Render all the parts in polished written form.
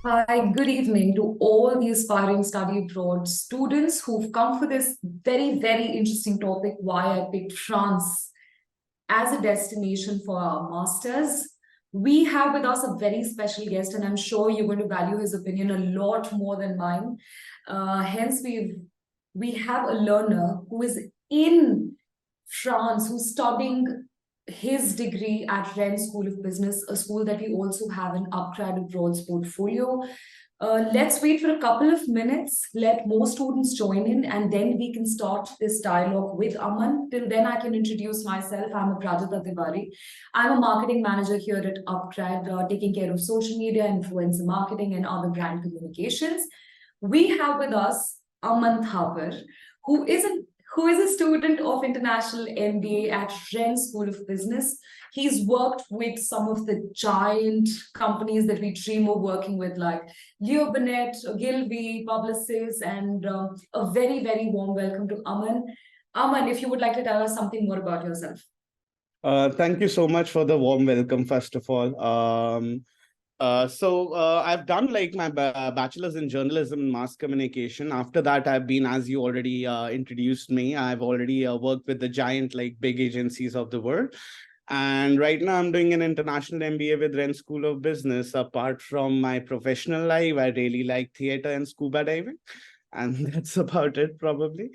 Hi, good evening to all the aspiring study abroad students who've come for this very, very interesting topic, why I picked France as a destination for our masters. We have with us a very special guest, and I'm sure you're going to value his opinion a lot more than mine. Hence, we have a learner who is in France, who's studying his degree at Rennes School of Business, a school that we also have an upgrad abroad portfolio. Let's wait for a couple of minutes, let more students join in, and then we can start this dialogue with Aman. Till then, I can introduce myself. I'm Aprajita Tiwari. I'm a marketing manager here at Upgrad, taking care of social media, influencer marketing, and other brand communications. We have with us Aman Tur, who is a who is a student of International MBA at Rennes School of Business. He's worked with some of the giant companies that we dream of working with, like Leo Burnett, Gilby, Publicis, and a very, very warm welcome to Aman. Aman, if you would like to tell us something more about yourself. Thank you so much for the warm welcome, first of all. I've done like my bachelor's in journalism and mass communication. After that, I've been, as you already introduced me, I've already worked with the giant, like big agencies of the world. And right now I'm doing an international MBA with Rennes School of Business. Apart from my professional life, I really like theater and scuba diving. And that's about it, probably.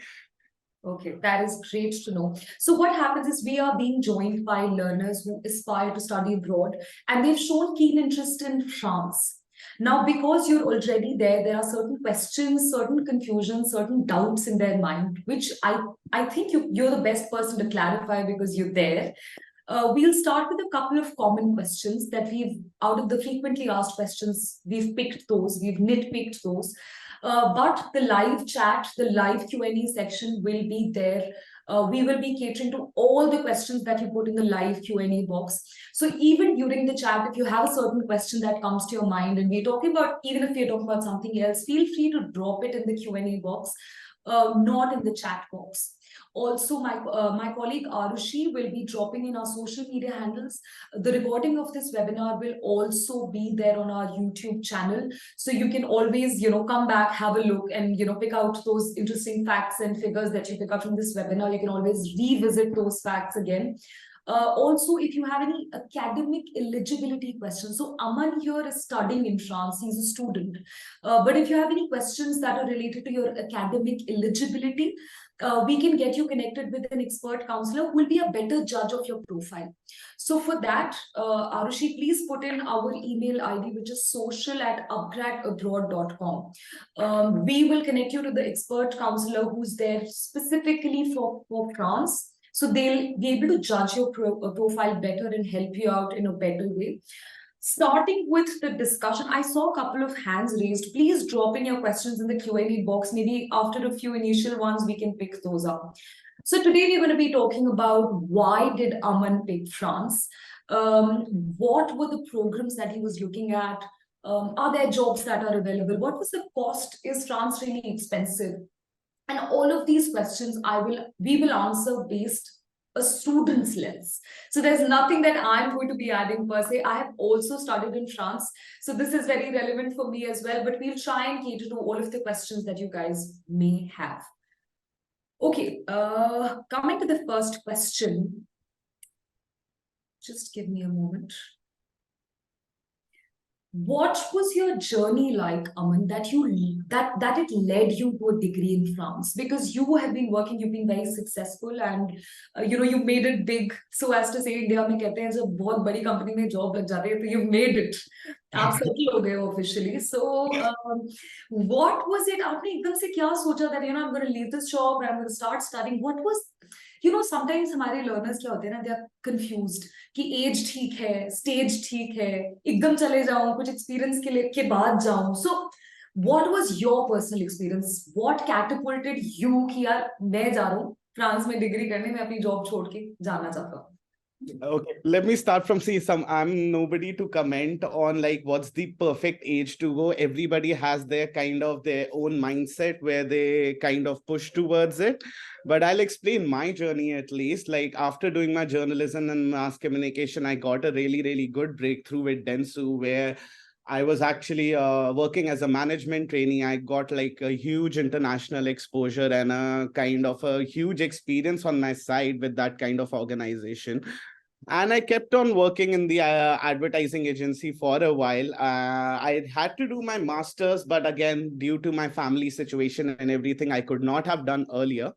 Okay, that is great to know. So what happens is we are being joined by learners who aspire to study abroad, and they've shown keen interest in France. Now, because you're already there are certain questions, certain confusions, certain doubts in their mind, which I think you're the best person to clarify because you're there. We'll start with a couple of common questions that out of the frequently asked questions, we've picked those, we've nitpicked those. But the live chat, the live Q&A section will be there. We will be catering to all the questions that you put in the live Q&A box. So even during the chat, if you have a certain question that comes to your mind, and we're talking about, even if we're talking about something else, feel free to drop it in the Q&A box, not in the chat box. Also, my colleague Arushi will be dropping in our social media handles. The recording of this webinar will also be there on our YouTube channel. So you can always, come back, have a look, and, pick out those interesting facts and figures that you pick up from this webinar. You can always revisit those facts again. Also, if you have any academic eligibility questions, so Aman here is studying in France, he's a student. But if you have any questions that are related to your academic eligibility, we can get you connected with an expert counselor who will be a better judge of your profile. So for that, Arushi, please put in our email ID, which is social@upgradabroad.com. We will connect you to the expert counselor who's there specifically for France. So they'll be able to judge your profile better and help you out in a better way. Starting with the discussion, I saw a couple of hands raised. Please drop in your questions in the Q&A box. Maybe after a few initial ones, we can pick those up. So today we're going to be talking about why did Aman pick France? What were the programs that he was looking at? Are there jobs that are available? What was the cost? Is France really expensive? And all of these questions we will answer based a student's lens. So there's nothing that I'm going to be adding per se. I have also studied in France, so this is very relevant for me as well, but we'll try and cater to all of the questions that you guys may have. Okay, coming to the first question. Just give me a moment. What was your journey like, Aman, that it led you to a degree in France? Because you have been working, you've been very successful, and you made it big. So as to say, India में कहते हैं जब बहुत बड़ी company में job लग जाती है, तो you've made it. आप settle हो गए officially. So what was it? आपने एकदम से क्या सोचा that I'm going to leave this job and I'm going to start studying? What was sometimes हमारे learners क्या होते हैं ना, they are confused कि age ठीक है, stage ठीक है, एकदम चले जाऊं, कुछ experience के बाद जाऊं. So what was your personal experience? What catapulted you कि यार मैं जा रहा हूँ फ्रांस में डिग्री करने, मैं अपनी जॉब छोड़ के जाना चाहता हूँ. Okay, let me start from I'm nobody to comment on like what's the perfect age to go. Everybody has their own mindset where they kind of push towards it. But I'll explain my journey at least. Like after doing my journalism and mass communication, I got a really, really good breakthrough with Dentsu where I was actually working as a management trainee. I got like a huge international exposure and a kind of a huge experience on my side with that kind of organization. And I kept on working in the advertising agency for a while. I had to do my master's, but again, due to my family situation and everything, I could not have done earlier.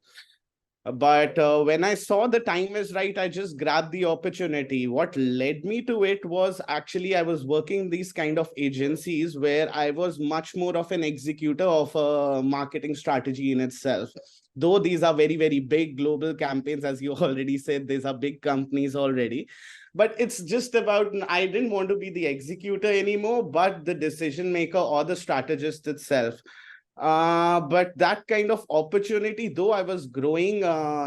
But when I saw the time is right, I just grabbed the opportunity. What led me to it was actually I was working these kind of agencies where I was much more of an executor of a marketing strategy in itself. Though these are very, very big global campaigns, as you already said, these are big companies already. But it's just about, I didn't want to be the executor anymore, but the decision maker or the strategist itself. But that kind of opportunity, though I was growing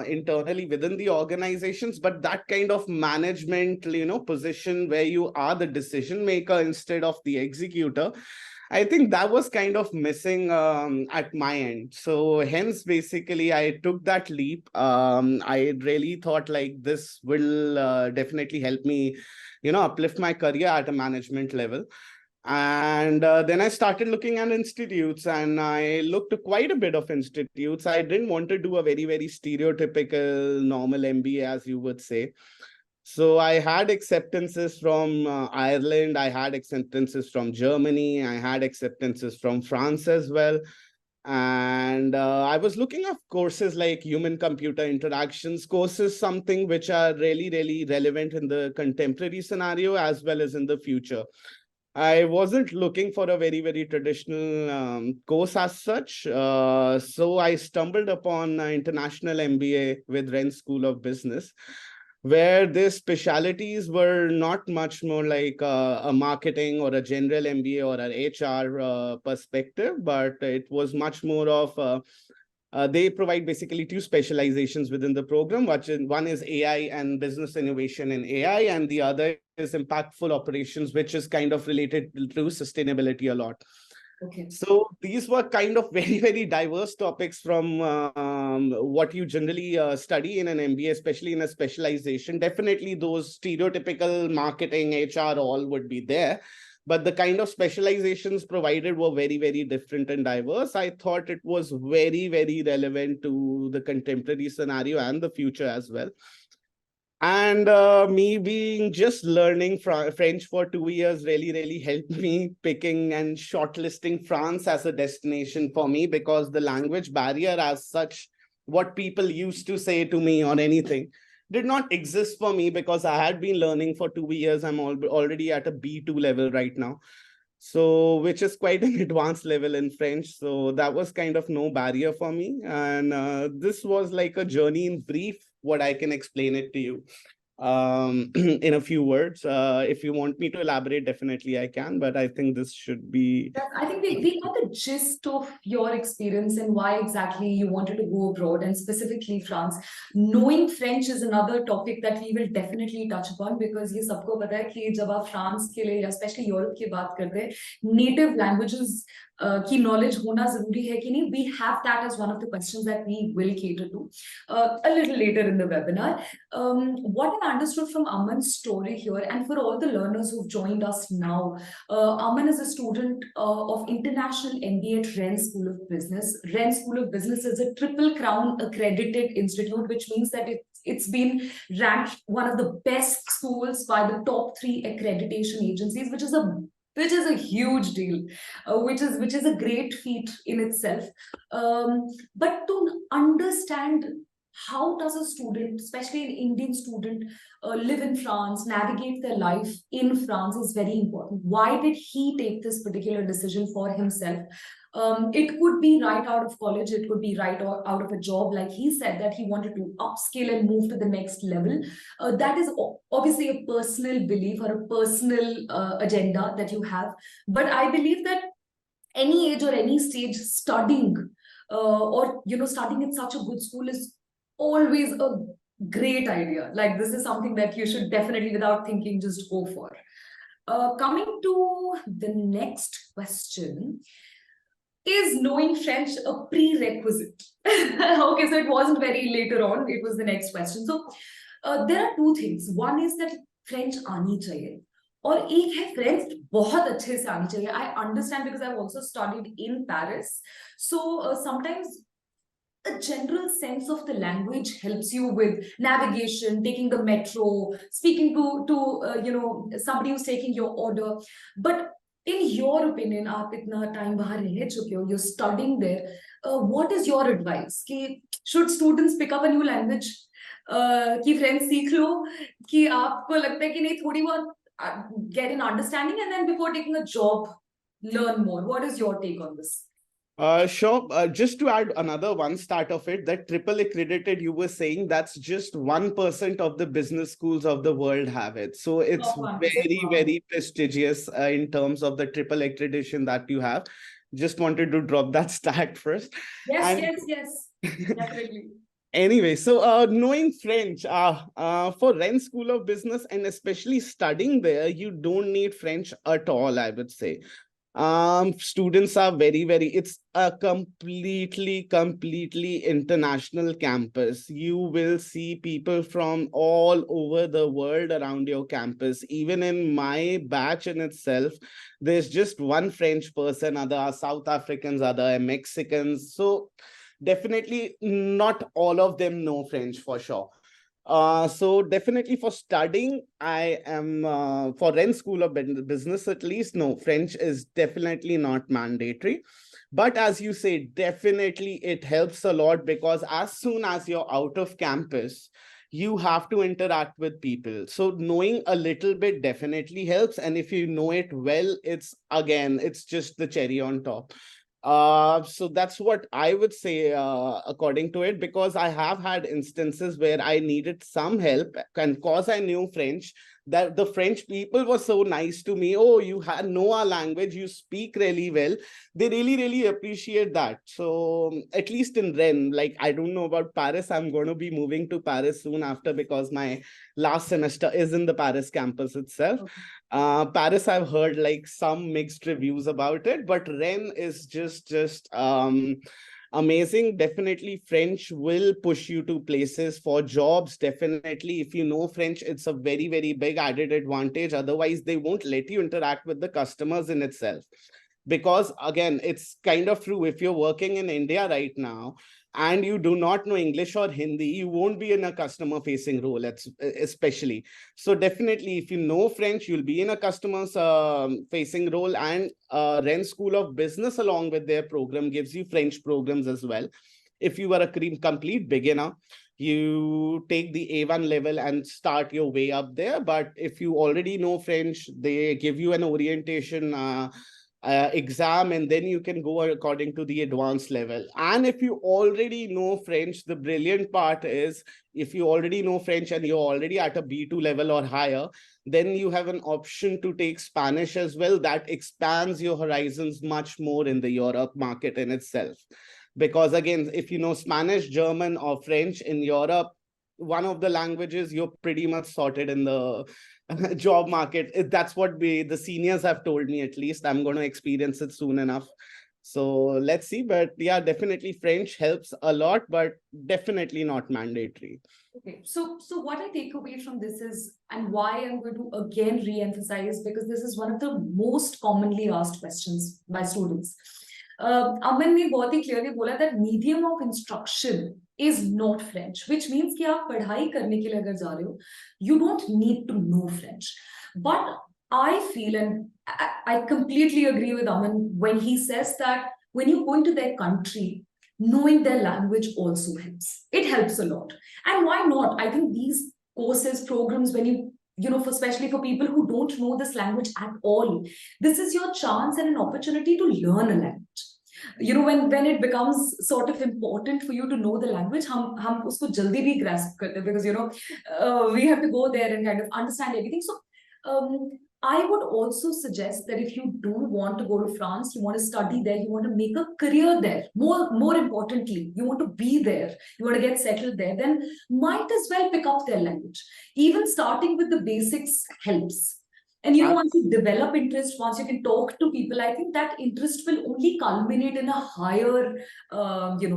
internally within the organizations, but that kind of management, position where you are the decision maker instead of the executor, I think that was kind of missing at my end. So hence, basically, I took that leap. I really thought like this will definitely help me, uplift my career at a management level. And then I started looking at institutes, and I looked at quite a bit of institutes. I didn't want to do a very, very stereotypical normal MBA, as you would say. So I had acceptances from Ireland, I had acceptances from Germany, I had acceptances from France as well. And I was looking at courses like human computer interactions courses, something which are really, really relevant in the contemporary scenario as well as in the future. I wasn't looking for a very, very traditional course as such. So I stumbled upon International MBA with Rennes School of Business, where their specialities were not much more like a marketing or a general MBA or an HR perspective, but it was much more of they provide basically two specializations within the program. One is AI and business innovation in AI, and the other is impactful operations, which is kind of related to sustainability a lot. Okay. So these were kind of very, very diverse topics from what you generally study in an MBA, especially in a specialization. Definitely those stereotypical marketing, HR, all would be there. But the kind of specializations provided were very, very different and diverse. I thought it was very, very relevant to the contemporary scenario and the future as well. And me being just learning French for 2 years really, really helped me picking and shortlisting France as a destination for me, because the language barrier as such, what people used to say to me or anything, did not exist for me because I had been learning for 2 years. I'm already at a B2 level right now. So, which is quite an advanced level in French. So that was kind of no barrier for me. And this was like a journey in brief, what I can explain it to you in a few words. If you want me to elaborate, definitely I can, but I think this should be. I think we got the gist of your experience and why exactly you wanted to go abroad, and specifically France. Knowing French is another topic that we will definitely touch upon, because ये सबको पता है कि जब आप France के लिए या स्पेशली यूरोप की बात करते हैं, नेटिव लैंग्वेजेस की नॉलेज होना जरूरी है कि नहीं. We have that as one of the questions that we will cater to a little later in the webinar. What I understood from Aman's story here, and for all the learners who've joined us now, Aman is a student of International MBA at Rennes School of Business. Rennes School of Business is a Triple Crown accredited institute, which means that it's been ranked one of the best schools by the top 3 accreditation agencies, which is a huge deal, which is a great feat in itself. But to understand how does a student, especially an Indian student, live in France, navigate their life in France is very important. Why did he take this particular decision for himself? It could be right out of college, it could be right out of a job. Like he said that he wanted to upskill and move to the next level. That is obviously a personal belief or a personal agenda that you have. But I believe that any age or any stage, studying or studying in such a good school is always a great idea. Like this is something that you should definitely, without thinking, just go for. Coming to the next question, is knowing French a prerequisite? Okay, so it wasn't very later on, it was the next question. So there are two things. One is that French aani chahiye, और एक है French बहुत अच्छे से आनी चाहिए. I understand because I've also studied in Paris. So sometimes a general sense of the language helps you with navigation, taking the metro, speaking to somebody who's taking your order. But in your opinion, आप इतना time बाहर रह चुके हो, you're studying there. What is your advice? कि should students pick up a new language? कि French सीख लो, कि आपको लगता है कि नहीं थोड़ी बहुत get an understanding and then before taking a job, learn more. What is your take on this? Sure. Just to add another one start of it, that triple accredited, you were saying that's just 1% of the business schools of the world have it. So it's Top 1%. very, Wow. very prestigious in terms of the triple accreditation that you have. Just wanted to drop that stat first. Yes, And yes, definitely. anyway, so knowing French, for Rennes School of Business and especially studying there, you don't need French at all, I would say. Students are very, it's a completely international campus. You will see people from all over the world around your campus. Even in my batch in itself, there's just one French person, other are South Africans, other are Mexicans. So definitely not all of them know French for sure. So definitely for studying, I am for Rennes School of Business at least. No, French is definitely not mandatory. But as you say, definitely it helps a lot because as soon as you're out of campus, you have to interact with people. So knowing a little bit definitely helps. And if you know it well, it's just the cherry on top. So that's what I would say, according to it, because I have had instances where I needed some help, and because I knew French, that the French people were so nice to me. Oh, you know our language, you speak really well. They really appreciate that. So at least in Rennes, like I don't know about Paris, I'm going to be moving to Paris soon after because my last semester is in the Paris campus itself. Okay. Paris, I've heard like some mixed reviews about it, but Rennes is just amazing. Definitely French will push you to places for jobs. Definitely, if you know French, it's a very big added advantage. Otherwise, they won't let you interact with the customers in itself. Because again, it's kind of true. If you're working in India right now, and you do not know English or Hindi, you won't be in a customer facing role, especially. So definitely, if you know French, you'll be in a customer facing role. And Rennes School of Business, along with their program, gives you French programs as well. If you are a complete beginner, you take the A1 level and start your way up there. But if you already know French, they give you an orientation exam, and then you can go according to the advanced level. And if you already know French, the brilliant part is if you already know French and you're already at a B2 level or higher, then you have an option to take Spanish as well. That expands your horizons much more in the Europe market in itself. Because again, if you know Spanish, German, or French in Europe, one of the languages, you're pretty much sorted in the job market. That's what the seniors have told me. At least I'm going to experience it soon enough. So let's see. But yeah, definitely French helps a lot, but definitely not mandatory. Okay, so what I take away from this is, and why I'm going to again re-emphasize, because this is one of the most commonly asked questions by students. Aman ने बहुत ही clearly बोला that medium of instruction is not French, which means कि आप पढ़ाई करने के लिए अगर जा रहे हो, you don't need to know French. But I feel, and I completely agree with Aman when he says that when you go into their country, knowing their language also helps. It helps a lot. And why not? I think these courses, programs, when for especially for people who don't know this language at all, this is your chance and an opportunity to learn a language. When it becomes sort of important for you to know the language, हम उसको जल्दी भी grasp करते हैं, because we have to go there and kind of understand everything. So I would also suggest that if you do want to go to France, you want to study there, you want to make a career there, more importantly, you want to be there, you want to get settled there, then might as well pick up their language. Even starting with the basics helps. And once you develop interest, once you can talk to people, I think that interest will only culminate in a higher,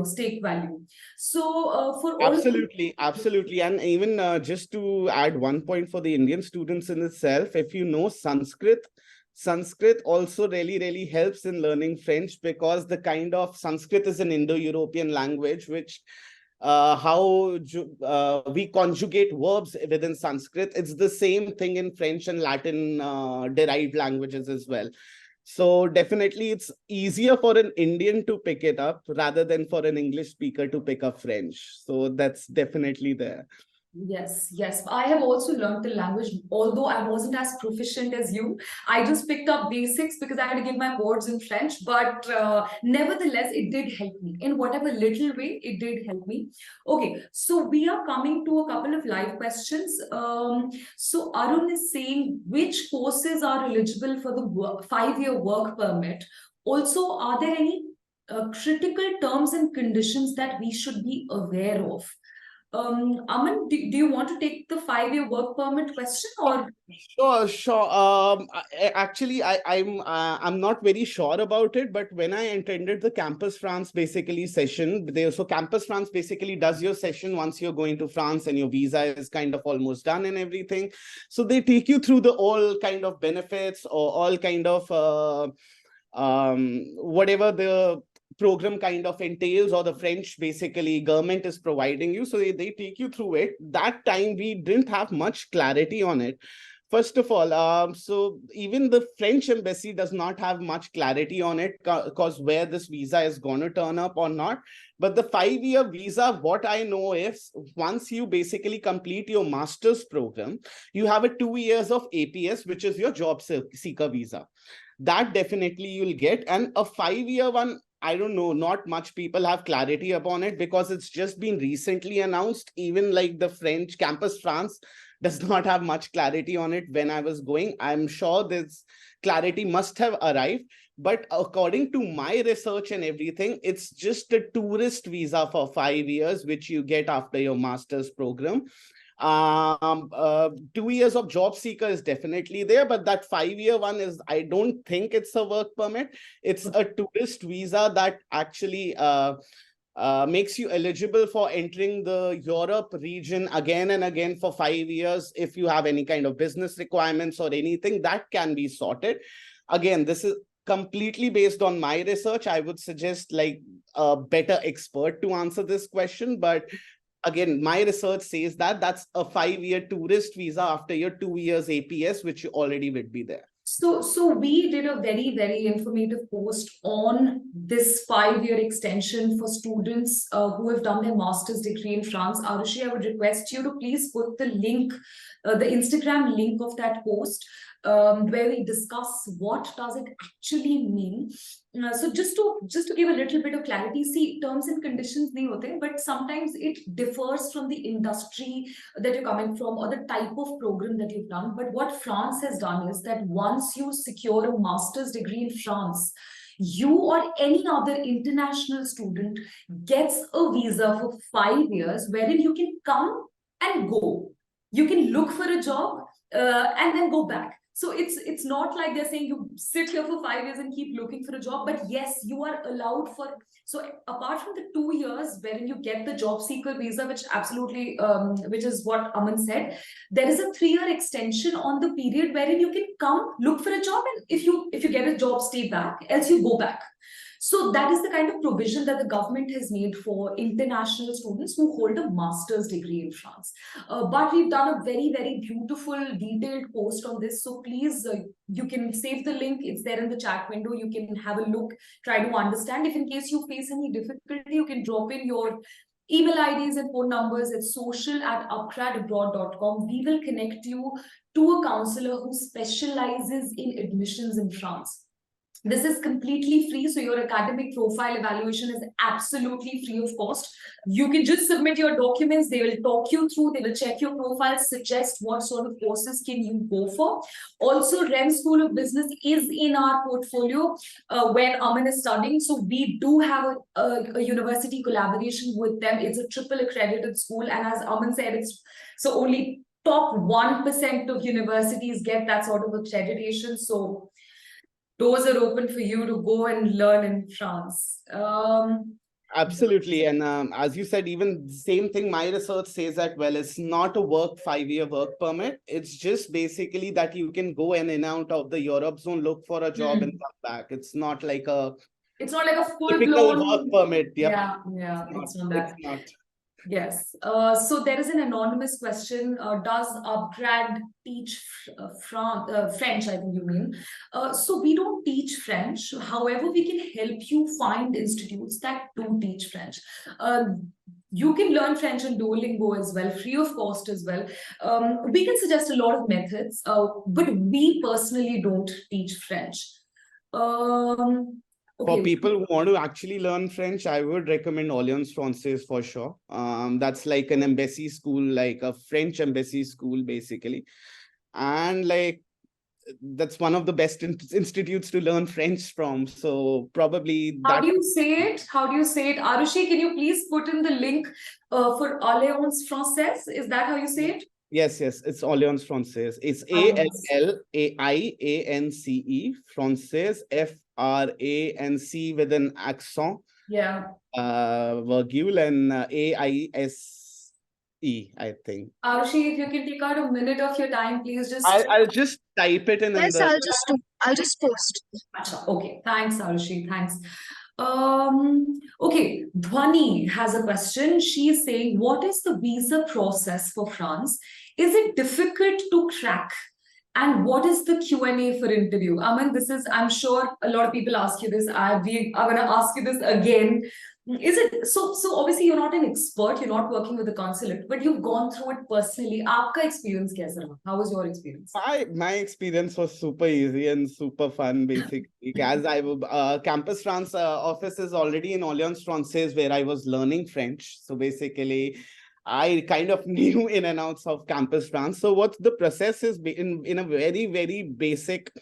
stake value. So for all. Absolutely. And even just to add one point for the Indian students in itself, if you know Sanskrit also really helps in learning French, because the kind of Sanskrit is an Indo-European language, which we conjugate verbs within Sanskrit. It's the same thing in French and Latin derived languages as well. So definitely it's easier for an Indian to pick it up rather than for an English speaker to pick up French. So that's definitely there. Yes. I have also learned the language, although I wasn't as proficient as you. I just picked up basics because I had to give my words in French, but nevertheless, it did help me. In whatever little way, it did help me. Okay, so we are coming to a couple of live questions. So Arun is saying, which courses are eligible for the 5-year work permit? Also, are there any critical terms and conditions that we should be aware of? Aman, do you want to take the 5-year work permit question, or? Sure. I'm not very sure about it, but when I attended the Campus France basically session, so Campus France basically does your session once you're going to France and your visa is kind of almost done and everything. So they take you through the all kind of benefits or all kind of whatever the program kind of entails, or the French basically government is providing you. So they take you through it. That time we didn't have much clarity on it. First of all, so even the French embassy does not have much clarity on it, because where this visa is going to turn up or not. But the 5-year visa, what I know is, once you basically complete your master's program, you have a 2 years of APS, which is your job seeker visa. That definitely you'll get. And a 5-year one, I don't know, not much people have clarity upon it, because it's just been recently announced. Even like the French Campus France does not have much clarity on it when I was going. I'm sure this clarity must have arrived. But according to my research and everything, it's just a tourist visa for 5 years, which you get after your master's program. 2 years of job seeker is definitely there, but that 5-year one is, I don't think it's a work permit. It's a tourist visa that actually makes you eligible for entering the Europe region again and again for 5 years. If you have any kind of business requirements or anything, that can be sorted. Again, this is completely based on my research. I would suggest like a better expert to answer this question, but again, my research says that that's a 5-year tourist visa after your 2 years APS, which already would be there. So we did a very informative post on this 5-year extension for students who have done their master's degree in France. Arushi, I would request you to please put the link, the Instagram link of that post, where we discuss what does it actually mean. So just to give a little bit of clarity, see, terms and conditions nahi hote, but sometimes it differs from the industry that you're coming from or the type of program that you've done. But what France has done is that once you secure a master's degree in France, you or any other international student gets a visa for 5 years, wherein you can come and go. You can look for a job and then go back. So it's not like they're saying you sit here for 5 years and keep looking for a job, but yes, you are allowed for. So apart from the 2 years wherein you get the job seeker visa, which absolutely, which is what Aman said, there is a 3-year extension on the period wherein you can come look for a job, and if you get a job, stay back, else you go back. So that is the kind of provision that the government has made for international students who hold a master's degree in France. But we've done a very beautiful detailed post on this. So please, you can save the link. It's there in the chat window. You can have a look, try to understand. If in case you face any difficulty, you can drop in your email IDs and phone numbers at social@upgradabroad.com. We will connect you to a counselor who specializes in admissions in France. This is completely free, so your academic profile evaluation is absolutely free of cost. You can just submit your documents, they will talk you through, they will check your profile, suggest what sort of courses can you go for. Also, Rennes School of Business is in our portfolio where Aman is studying. So we do have a university collaboration with them. It's a triple accredited school, and as Aman said, it's so only top 1% of universities get that sort of accreditation. So doors are open for you to go and learn in France. Absolutely. And as you said, even the same thing, my research says that, well, it's not a 5-year work permit. It's just basically that you can go in and out of the Europe zone, look for a job and come back. It's not like a typical work full-blown. permit. Yep. Yeah, It's it's not it's that. not. Yes. So there is an anonymous question. Does Upgrad teach French? I think you mean. So we don't teach French. However, we can help you find institutes that do teach French. You can learn French on Duolingo as well, free of cost as well. We can suggest a lot of methods, but we personally don't teach French. For Okay. people who want to actually learn French, I would recommend Alliance Française for sure. That's like an embassy school, like a French embassy school, basically. And like, that's one of the best institutes to learn French from. So probably How that. do you say it? How do you say it? Arushi, can you please put in the link for Alliance Française? Is that how you say it? Yes, it's Alliance Française. It's Alliance. ALLAIANCE, Française, FRANC with an accent, Yeah. Virgule, and AISE, I think. Arushi, if you can take out a minute of your time, please just. I'll just type it in Yes, the. I'll just post. Acha, okay, thanks, Arushi. Thanks. Okay, Dhwani has a question. She is saying, what is the visa process for France? Is it difficult to crack? And what is the Q&A for interview? Aman, this is, I'm sure a lot of people ask you this. We are going to ask you this again. Is it so? So obviously you're not an expert. You're not working with the consulate, but you've gone through it personally. Aapka experience kaisa raha? How was your experience? My experience was super easy and super fun, basically. As Campus France office is already in Alliance Française, where I was learning French. So basically, I kind of knew in and outs of Campus France. So what the process is in a very, very basic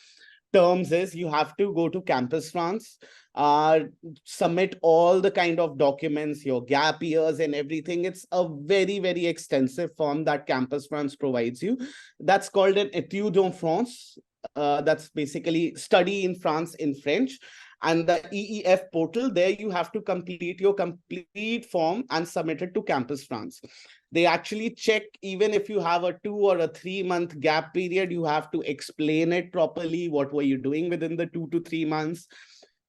terms is you have to go to Campus France, submit all the kind of documents, your gap years and everything. It's a very, very extensive form that Campus France provides you. That's called an Études en France. That's basically study in France in French. And the EEF portal, there you have to complete your complete form and submit it to Campus France. They actually check, even if you have a 2 or a 3 month gap period, you have to explain it properly. What were you doing within the 2 to 3 months?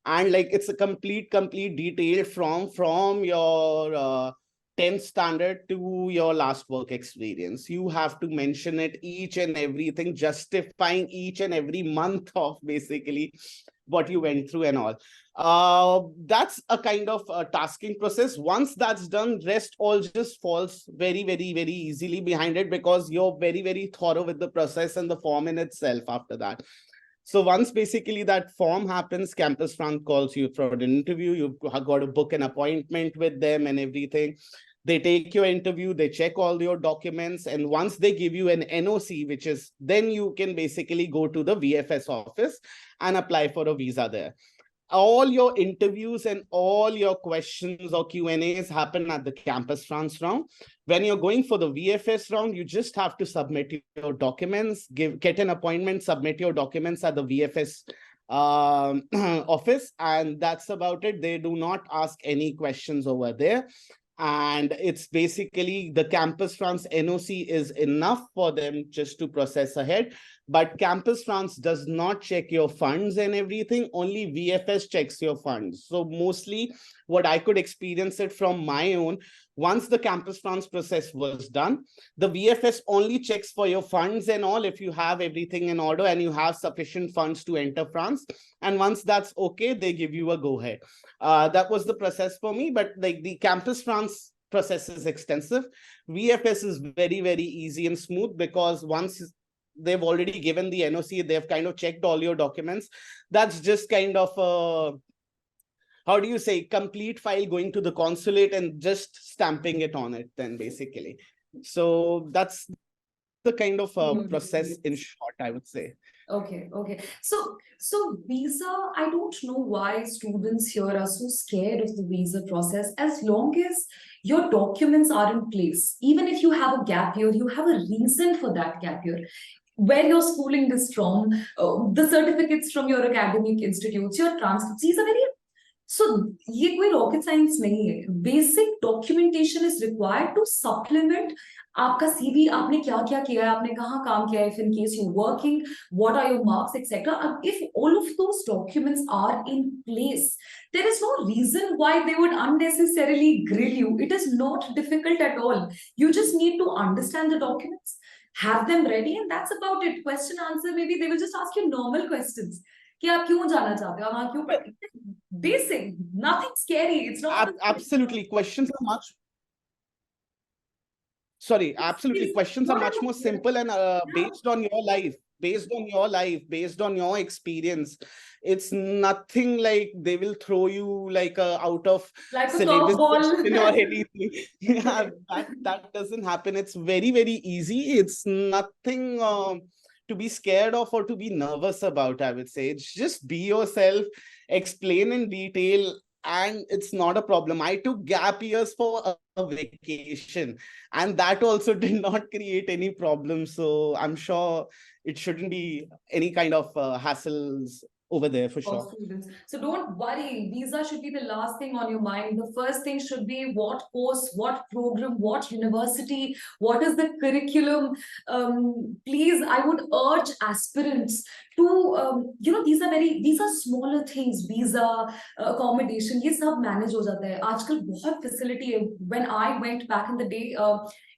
And like, it's a complete detail from your 10th standard to your last work experience. You have to mention it, each and everything, justifying each and every month of basically what you went through and all. That's a kind of tasking process. Once that's done, rest all just falls very, very, very easily behind it, because you're very, very thorough with the process and the form in itself after that. So once basically that form happens, Campus France calls you for an interview. You've got to book an appointment with them and everything. They take your interview, they check all your documents, and once they give you an NOC, which is, then you can basically go to the VFS office and apply for a visa there. All your interviews and all your questions or Q&As happen at the Campus France round. When you're going for the VFS round, you just have to submit your documents, get an appointment, submit your documents at the VFS office, and that's about it. They do not ask any questions over there. And it's basically the Campus France NOC is enough for them just to process ahead. But Campus France does not check your funds and everything. Only VFS checks your funds. So mostly what I could experience it from my own, once the Campus France process was done, the VFS only checks for your funds and all, if you have everything in order and you have sufficient funds to enter France. And once that's okay, they give you a go-ahead. That was the process for me. But like, the Campus France process is extensive. VFS is very, very easy and smooth, because once they've already given the NOC, they've kind of checked all your documents. That's just kind of how do you say, complete file going to the consulate and just stamping it on it then basically. So that's the kind of process in short, I would say. Okay. So visa, I don't know why students here are so scared of the visa process. As long as your documents are in place. Even if you have a gap year, you have a reason for that gap year. Where your schooling is from, the certificates from your academic institutes, your transcripts, these are very. So ये कोई rocket science नहीं है. Basic documentation is required to supplement आपका CV, आपने क्या क्या किया है, आपने कहाँ काम किया है, if in case you're working, what are your marks, etc. If all of those documents are in place, there is no reason why they would unnecessarily grill you. It is not difficult at all. You just need to understand the documents, have them ready, and that's about it. Question answer, maybe they will just ask you normal questions. कि आप क्यों जाना चाहते हो, वहां क्यों? Basic, nothing scary. It's not. Absolutely, questions are much. Sorry, absolutely. Questions are much more simple and based on your life, based on your experience. It's nothing like they will throw you like out of Like a syllabus curveball. question or anything. Yeah, that doesn't happen. It's very, very easy. It's nothing to be scared of or to be nervous about, I would say. It's just be yourself, explain in detail, and it's not a problem. I took gap years for a vacation, and that also did not create any problems. So I'm sure it shouldn't be any kind of hassles over there for sure. Students. So don't worry, visa should be the last thing on your mind. The first thing should be what course, what program, what university, what is the curriculum. Please, I would urge aspirants to, these are smaller things. Visa, accommodation, ये सब manage हो जाता है. आजकल बहुत facility है. When I went back in the day,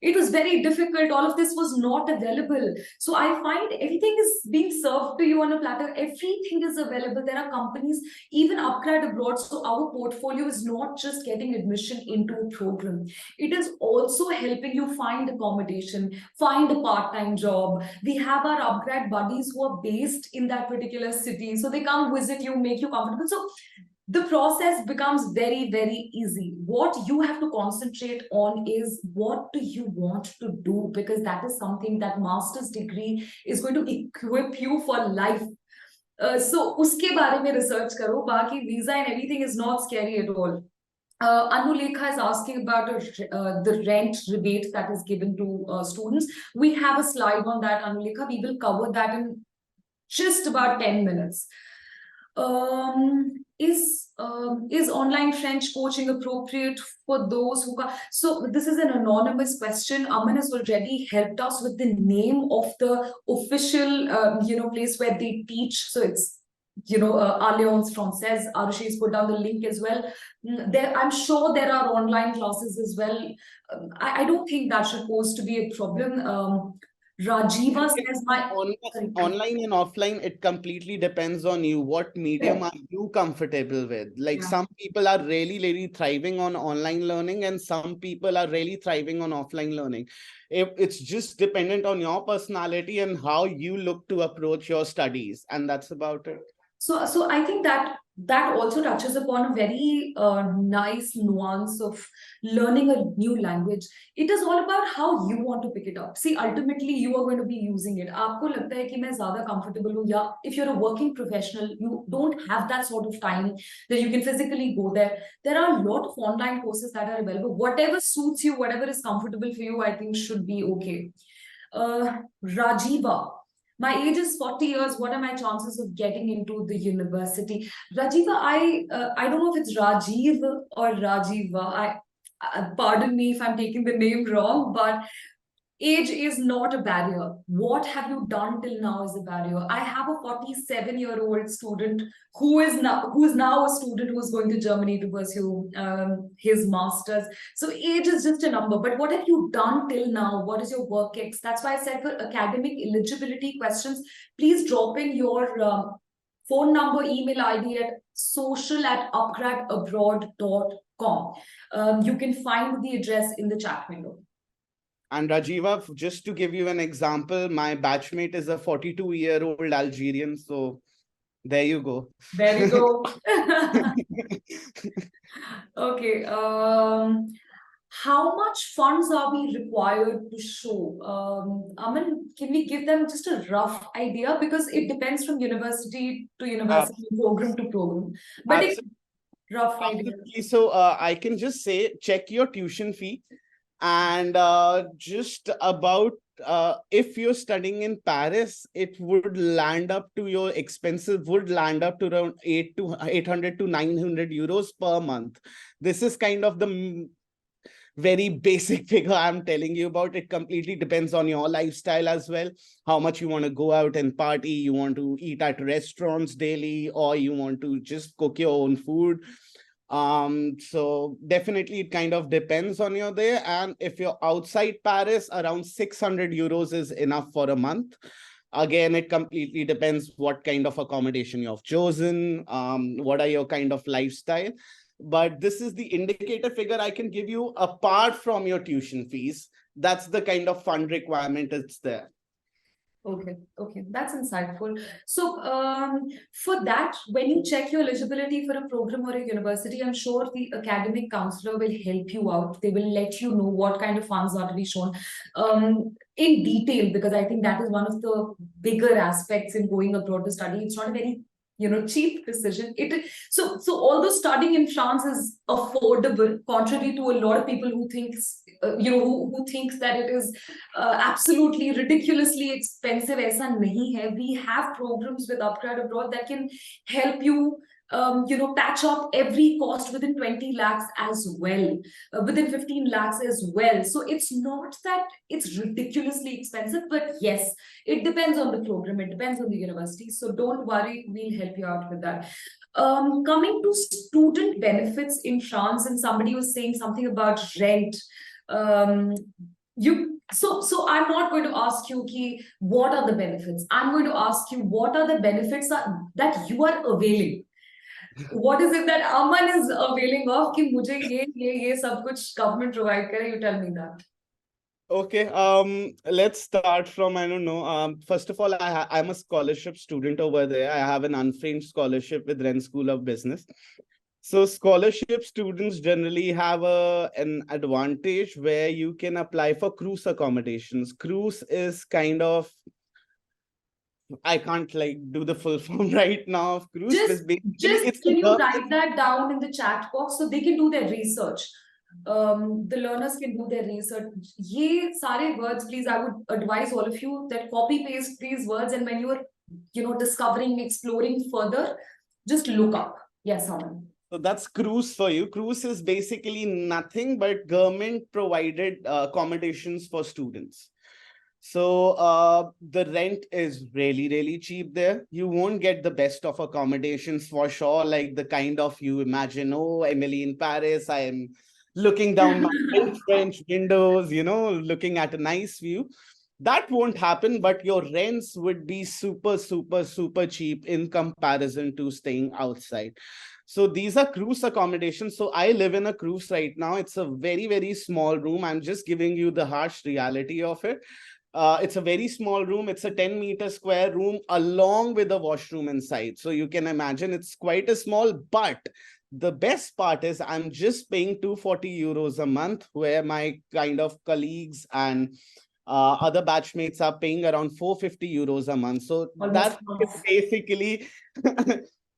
it was very difficult. All of this was not available. So I find everything is being served to you on a platter. Everything is available. There are companies, even upgrade abroad. So our portfolio is not just getting admission into a program. It is also helping you find accommodation, find a part-time job. We have our upgrade buddies who are based in that particular city. So they come visit you, make you comfortable. So the process becomes very, very easy. What you have to concentrate on is what do you want to do, because that is something that master's degree is going to equip you for life. So uske bare mein research karo. Baki visa and everything is not scary at all. Anulekha is asking about the rent rebate that is given to students. We have a slide on that, Anulekha. We will cover that in just about 10 minutes. Is online French coaching appropriate for those who can? So this is an anonymous question. Aman has already helped us with the name of the official, place where they teach. So it's, Alliance Française. Arushi's put down the link as well. I'm sure there are online classes as well. I don't think that should pose to be a problem. Rajiva says online and offline, it completely depends on you. What medium are you comfortable with? Like some people are really, really thriving on online learning, and some people are really thriving on offline learning. It's just dependent on your personality and how you look to approach your studies, and that's about it. So I think that also touches upon a very nice nuance of learning a new language. It is all about how you want to pick it up. See, ultimately, you are going to be using it. आपको लगता है कि मैं ज़्यादा comfortable हूँ, या if you're a working professional, you don't have that sort of time that you can physically go there. There are a lot of online courses that are available. Whatever suits you, whatever is comfortable for you, I think should be okay. Rajiva. My age is 40 years. What are my chances of getting into the university? Rajiva, I don't know if it's Rajiv or Rajiva. Pardon me if I'm taking the name wrong, but age is not a barrier. What have you done till now is a barrier. I have a 47-year-old student who is now a student who is going to Germany to pursue his master's. So age is just a number. But what have you done till now? What is your work ex? That's why I said for academic eligibility questions, please drop in your phone number, email ID at social@upgradeabroad.com. You can find the address in the chat window. And Rajiva, just to give you an example, my batchmate is a 42-year-old Algerian. So there you go. There you go. Okay. How much funds are we required to show? Aman, can we give them just a rough idea? Because it depends from university to university, program to program. But Rough idea. Absolutely. So I can just say, check your tuition fee, and just about if you're studying in Paris, it would land up to your expenses would land up to around 800 to 900 euros per month. This is kind of the very basic figure I'm telling you about. It completely depends on your lifestyle as well. How much you want to go out and party, you want to eat at restaurants daily, or you want to just cook your own food. So definitely it kind of depends on your day. And if you're outside Paris, around 600 euros is enough for a month. Again, it completely depends what kind of accommodation you've chosen, what are your kind of lifestyle. But this is the indicator figure I can give you apart from your tuition fees. That's the kind of fund requirement it's there. Okay, okay, that's insightful. So, for that, when you check your eligibility for a program or a university, I'm sure the academic counselor will help you out. They will let you know what kind of funds are to be shown in detail, because I think that is one of the bigger aspects in going abroad to study. It's not a very cheap decision. So although studying in France is affordable, contrary to a lot of people who thinks who thinks that it is absolutely ridiculously expensive. ऐसा नहीं है. We have programs with Upgrad Abroad that can help you patch up every cost within 20 lakhs as well, within 15 lakhs as well. So it's not that it's ridiculously expensive, but yes, it depends on the program, it depends on the university. So don't worry, we'll help you out with that. Coming to student benefits in France, and somebody was saying something about rent. So I'm not going to ask you what are the benefits. I'm going to ask you what are the benefits that you are availing. What is it that Aman is availing of कि मुझे ये सब कुछ government provide करे? You tell me that. Okay, let's start from, I don't know. First of all, I'm a scholarship student over there. I have an unframed scholarship with Rennes School of Business. So scholarship students generally have an advantage where you can apply for CRUS accommodations. CRUS is kind of, I can't like do the full form right now of CRUS. Just can you write that down in the chat box so they can do their research? The learners can do their research. Ye sare words, please, I would advise all of you that copy paste these words, and when you are discovering, exploring further, just look up. Yes, Aman. So that's CRUS for you. CRUS is basically nothing but government provided accommodations for students. So the rent is really, really cheap there. You won't get the best of accommodations for sure, like the kind of you imagine, oh, Emily in Paris, I am looking down my French windows, looking at a nice view. That won't happen, but your rents would be super, super, super cheap in comparison to staying outside. So these are CRUS accommodations. So I live in a CRUS right now. It's a very, very small room. I'm just giving you the harsh reality of it. It's a very small room. It's a 10-meter square room along with a washroom inside. So you can imagine it's quite a small, but the best part is I'm just paying 240 euros a month, where my kind of colleagues and other batchmates are paying around 450 euros a month. So that is basically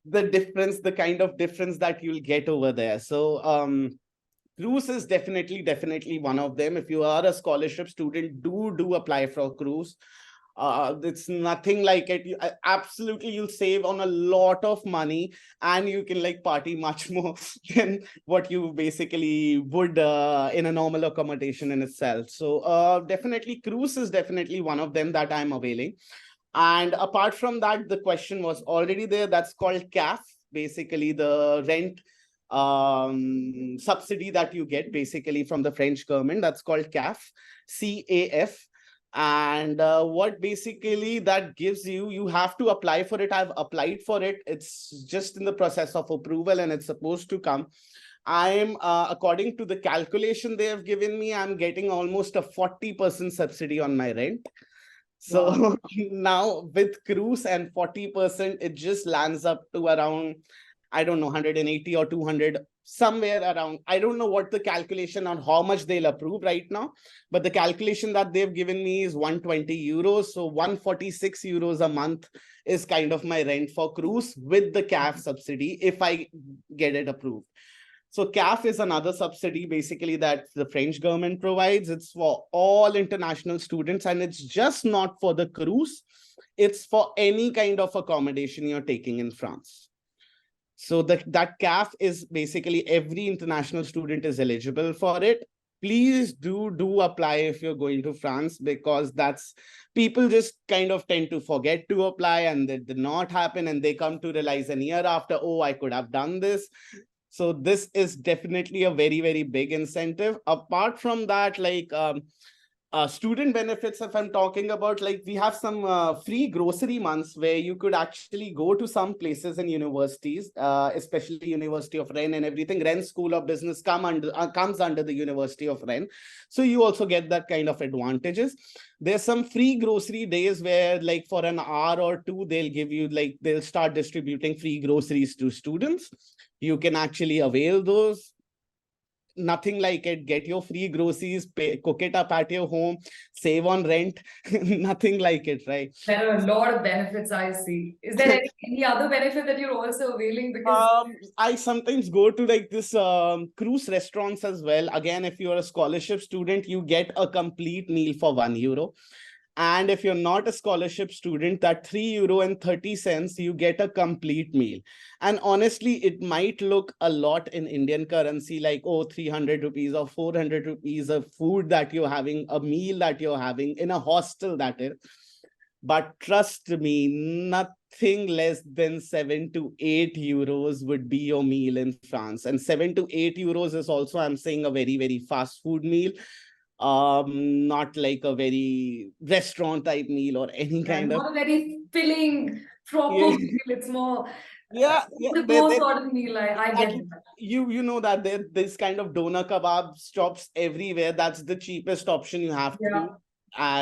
the difference, the kind of difference that you'll get over there. So CRUS is definitely one of them. If you are a scholarship student, do apply for CRUS. It's nothing like it. Absolutely, you'll save on a lot of money, and you can like party much more than what you basically would in a normal accommodation in itself. So definitely CRUS is definitely one of them that I'm availing. And apart from that, the question was already there. That's called CAF, basically the rent subsidy that you get basically from the French government. That's called CAF, CAF. And what basically that gives you, you have to apply for it. I've applied for it. It's just in the process of approval and it's supposed to come. I'm according to the calculation they have given me, I'm getting almost a 40% subsidy on my rent. So wow. Now with CRUS and 40%, it just lands up to around, I don't know, 180 or 200, somewhere around. I don't know what the calculation on how much they'll approve right now, but the calculation that they've given me is 120 euros. So 146 euros a month is kind of my rent for CRUS with the CAF subsidy if I get it approved. So CAF is another subsidy basically that the French government provides. It's for all international students, and it's just not for the CRUS. It's for any kind of accommodation you're taking in France. So that CAF is basically every international student is eligible for it. Please do apply if you're going to France, because that's, people just kind of tend to forget to apply and that did not happen, and they come to realize a year after, oh, I could have done this. So this is definitely a very, very big incentive. Apart from that, like student benefits, if I'm talking about, like we have some free grocery months where you could actually go to some places in universities, especially University of Rennes and everything. Rennes School of Business comes under the University of Rennes. So you also get that kind of advantages. There's some free grocery days where like for an hour or two, they'll give you, like they'll start distributing free groceries to students. You can actually avail those. Nothing like it. Get your free groceries, cook it up at your home, save on rent. Nothing like it, right? There are a lot of benefits I see. Is there any other benefit that you're also availing? Because I sometimes go to like this cruise restaurants as well. Again, if you're a scholarship student, you get a complete meal for €1. And if you're not a scholarship student, that €3.30, you get a complete meal. And honestly, it might look a lot in Indian currency, like, oh, 300 rupees or 400 rupees of food that you're having, a meal that you're having in a hostel, that is. But trust me, nothing less than 7 to 8 euros would be your meal in France. And 7 to 8 euros is also, I'm saying, a very, very fast food meal. Not like a very restaurant type meal or any kind of, not a very filling, proper yeah, meal. It's more yeah, the go sort of meal. I get exactly. that. You know that there this kind of doner kebab shops everywhere. That's the cheapest option you have to Yeah. do.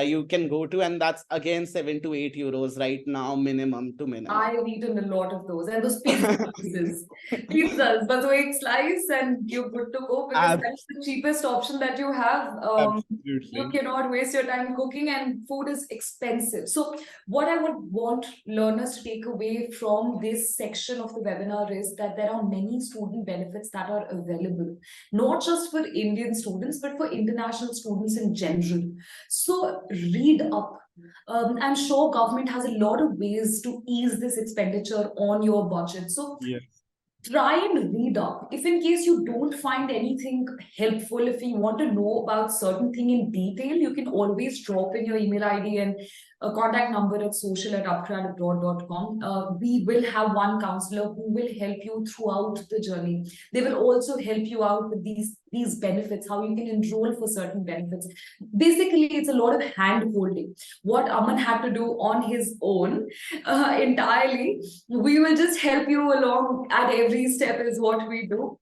You can go to, and that's again 7 to 8 euros right now, minimum to minimum. I've eaten a lot of those, and those pizza slices, pizzas, but so egg slice and you're good to go because that's the cheapest option that you have. You Absolutely. cannot waste your time cooking, and food is expensive. So, what I would want learners to take away from this section of the webinar is that there are many student benefits that are available, not just for Indian students, but for international students in general. So, read up. I'm sure government has a lot of ways to ease this expenditure on your budget. So Yes. try and read up. If in case you don't find anything helpful, if you want to know about certain thing in detail, you can always drop in your email ID and a contact number at social@upgradabroad.com. We will have one counselor who will help you throughout the journey. They will also help you out with these benefits, how you can enroll for certain benefits. Basically, it's a lot of hand holding. What Aman had to do on his own entirely, we will just help you along at every step is what we do.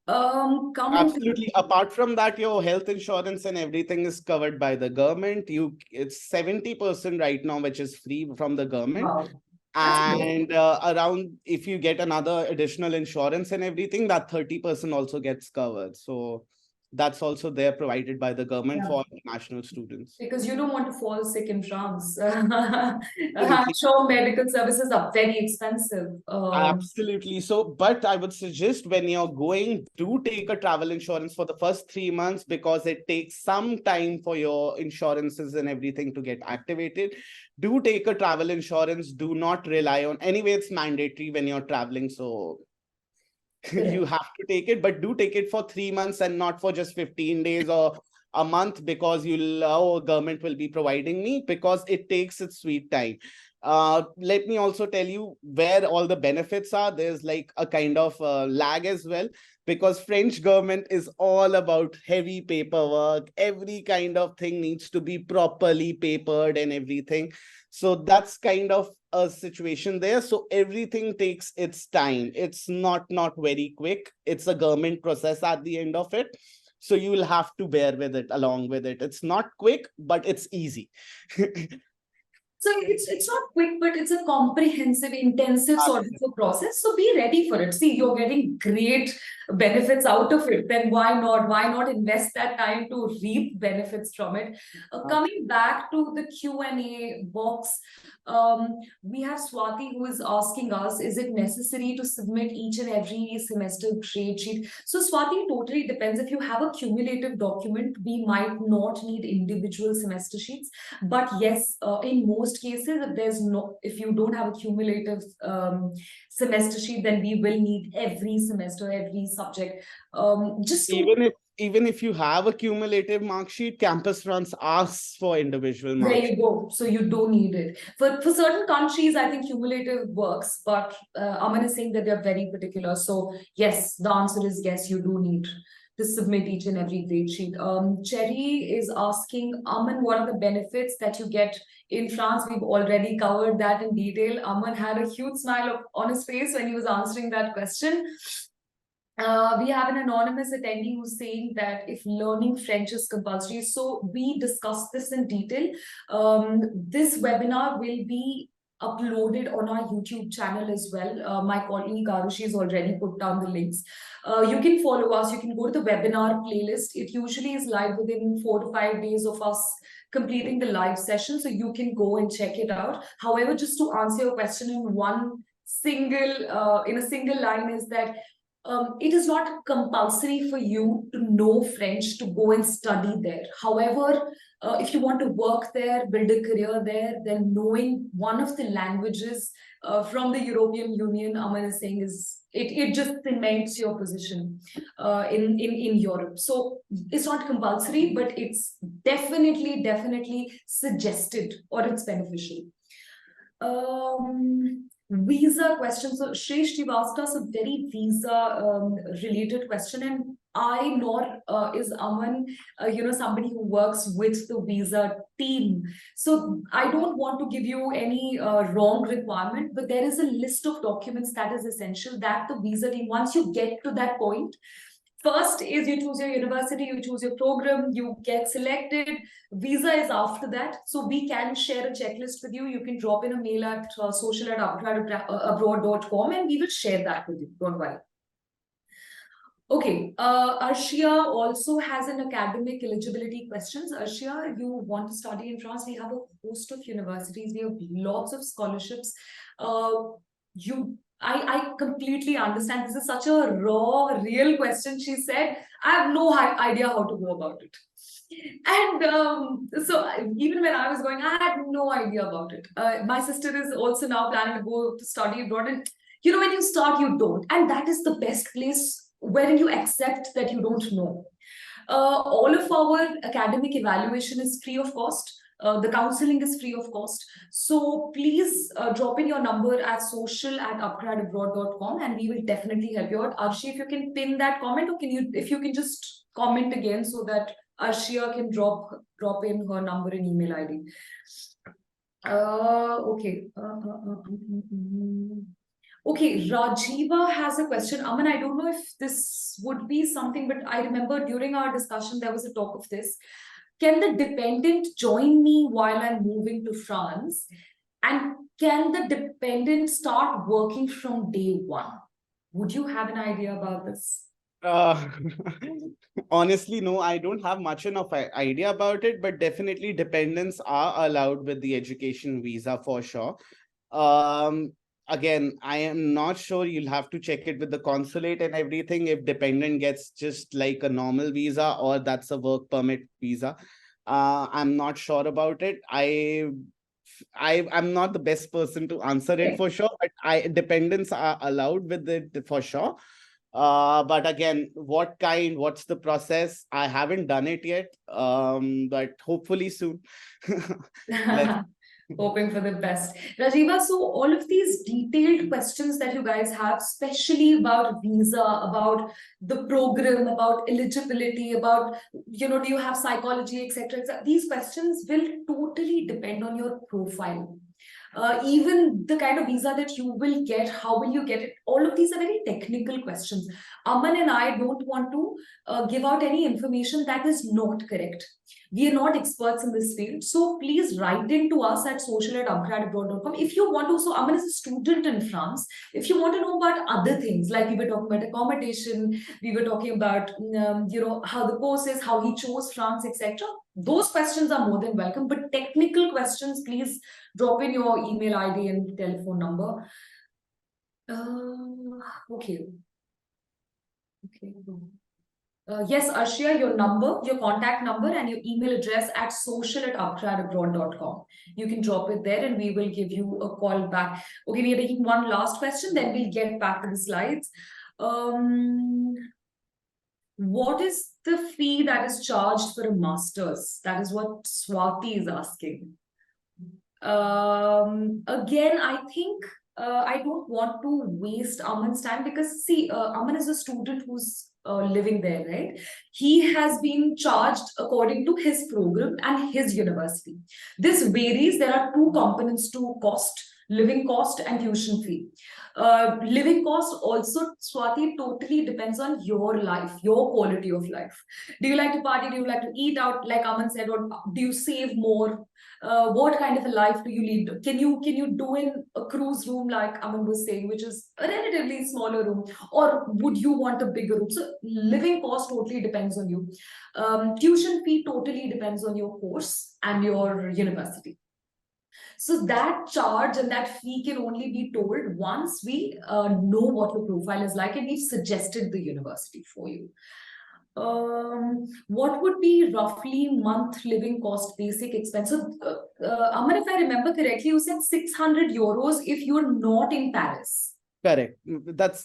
Coming Absolutely. Apart from that, your health insurance and everything is covered by the government. It's 70% right now, which is free from the government. wow, that's good. And around, if you get another additional insurance and everything, that 30% also gets covered. So that's also there, provided by the government for international students. Because you don't want to fall sick in France. I'm Absolutely. sure medical services are very expensive. Absolutely. So, but I would suggest when you're going, do take a travel insurance for the first 3 months, because it takes some time for your insurances and everything to get activated. Do take a travel insurance. Do not rely on, anyway, it's mandatory when you're traveling. So you have to take it, but do take it for 3 months and not for just 15 days or a month, because government will be providing me, because it takes its sweet time. Let me also tell you where all the benefits are. There's like a kind of lag as well, because French government is all about heavy paperwork. Every kind of thing needs to be properly papered and everything. So that's kind of a situation there. So everything takes its time. It's not very quick. It's a government process at the end of it. So you will have to bear with it along with it. It's not quick, but it's easy. So it's not quick, but it's a comprehensive, intensive sort of a process. So be ready for it. See, you're getting great benefits out of it. Then why not? Why not invest that time to reap benefits from it? Coming back to the Q&A box, we have Swati who is asking us, is it necessary to submit each and every semester grade sheet? So Swati, totally depends. If you have a cumulative document, we might not need individual semester sheets. But yes, in most cases, if you don't have a cumulative semester sheet, then we will need every semester, every subject. Just to Even if you have a cumulative mark sheet, campus runs asks for individual mark there sheet. you go. So you don't need it. For certain countries, I think cumulative works, but Aman is saying that they're very particular. So yes, the answer is yes, you do need to submit each and every grade sheet. Cherry is asking, Aman, what are the benefits that you get in France? We've already covered that in detail. Aman had a huge smile on his face when he was answering that question. We have an anonymous attendee who's saying that if learning French is compulsory, so we discussed this in detail. This webinar will be uploaded on our YouTube channel as well. My colleague Arushi has already put down the links. You can follow us. You can go to the webinar playlist. It usually is live within 4 to 5 days of us completing the live session. So you can go and check it out. However, just to answer your question in a single line is that it is not compulsory for you to know French to go and study there. However, if you want to work there, build a career there, then knowing one of the languages from the European Union, Aman is saying, it just cements your position in Europe. So it's not compulsory, but it's definitely suggested or it's beneficial. Visa question. So Shresh, you've asked us a very visa related question, and I nor is Aman, somebody who works with the visa team. So I don't want to give you any wrong requirement, but there is a list of documents that is essential that the visa team, once you get to that point, first is you choose your university, you choose your program, you get selected. Visa is after that. So we can share a checklist with you. You can drop in a mail at social@abroad.com and we will share that with you. Don't worry. Okay, Arshia also has an academic eligibility questions. Arshia, you want to study in France? We have a host of universities. We have lots of scholarships. I completely understand. This is such a raw, real question. She said, I have no idea how to go about it. And so even when I was going, I had no idea about it. My sister is also now planning to go to study abroad. And when you start, you don't. And that is the best place wherein you accept that you don't know. All of our academic evaluation is free of cost. The counseling is free of cost. So please drop in your number at social@upgradeabroad.com and we will definitely help you out. Arshi, if you can pin that comment, or if you can just comment again so that Arshia can drop in her number and email ID. Okay. Okay, Rajiva has a question. Aman, I don't know if this would be something, but I remember during our discussion, there was a talk of this. Can the dependent join me while I'm moving to France? And can the dependent start working from day one? Would you have an idea about this? Honestly, no, I don't have much enough idea about it, but definitely dependents are allowed with the education visa for sure. Again, I am not sure. You'll have to check it with the consulate and everything if dependent gets just like a normal visa or that's a work permit visa. I'm not sure about it. I'm not the best person to answer it for sure, but dependents are allowed with it for sure. But again, what's the process? I haven't done it yet, but hopefully soon. Hoping for the best. Rajiva, so all of these detailed questions that you guys have, especially about visa, about the program, about eligibility, about, do you have psychology, etc. These questions will totally depend on your profile. Even the kind of visa that you will get, how will you get it? All of these are very technical questions. Aman and I don't want to give out any information that is not correct. We are not experts in this field. So please write in to us at social@upgradeabroad.com. If you want to, so Aman is a student in France. If you want to know about other things, like we were talking about accommodation, we were talking about, how the course is, how he chose France, etc. Those questions are more than welcome. But technical questions, please drop in your email ID and telephone number. Okay. Okay. Yes, Arshia, your number, your contact number, and your email address at social@upgradeabroad.com. You can drop it there and we will give you a call back. Okay, we are taking one last question, then we'll get back to the slides. What is the fee that is charged for a master's? That is what Swati is asking. Again, I think I don't want to waste Aman's time because see, Aman is a student who's living there, right? He has been charged according to his program and his university. This varies. There are two components to cost: living cost and tuition fee. Living cost also, Swati, totally depends on your life, your quality of life. Do you like to party? Do you like to eat out, like Aman said, or do you save more? What kind of a life do you lead? Can you do in a cruise room like Aman was saying, which is a relatively smaller room, or would you want a bigger room? So living cost totally depends on you. Tuition fee totally depends on your course and your university. So that charge and that fee can only be told once we know what your profile is like and we've suggested the university for you. What would be roughly month living cost, basic expense? So, Aman, if I remember correctly, you said 600 euros if you're not in Paris. Correct. That's